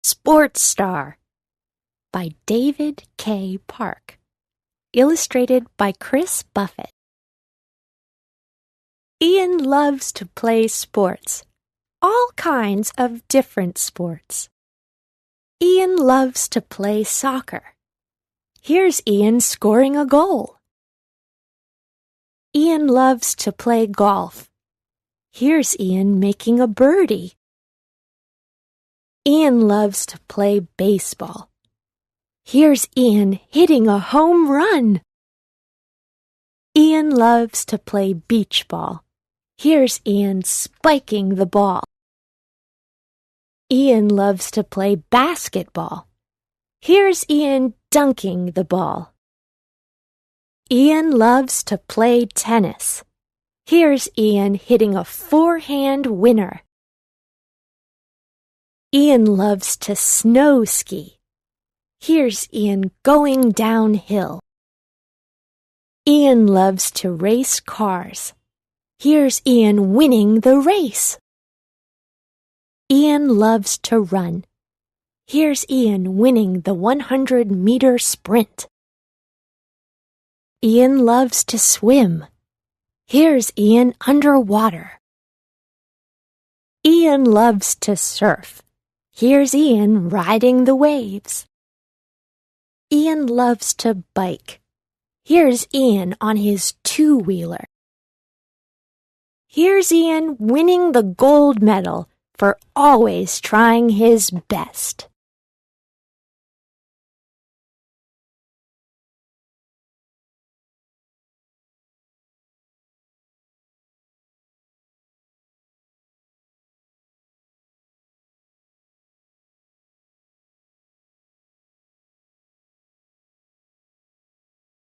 Sports Star by David K. Park. Illustrated by Chris Buffett. Ian loves to play sports, all kinds of different sports. Ian loves to play soccer. Here's Ian scoring a goal. Ian loves to play golf. Here's Ian making a birdie. Ian loves to play baseball. Here's Ian hitting a home run. Ian loves to play beach ball. Here's Ian spiking the ball. Ian loves to play basketball. Here's Ian dunking the ball. Ian loves to play tennis. Here's Ian hitting a forehand winner. Ian loves to snow ski. Here's Ian going downhill. Ian loves to race cars. Here's Ian winning the race. Ian loves to run. Here's Ian winning the 100-meter sprint. Ian loves to swim. Here's Ian underwater. Ian loves to surf. Here's Ian riding the waves. Ian loves to bike. Here's Ian on his two-wheeler. Here's Ian winning the gold medal for always trying his best.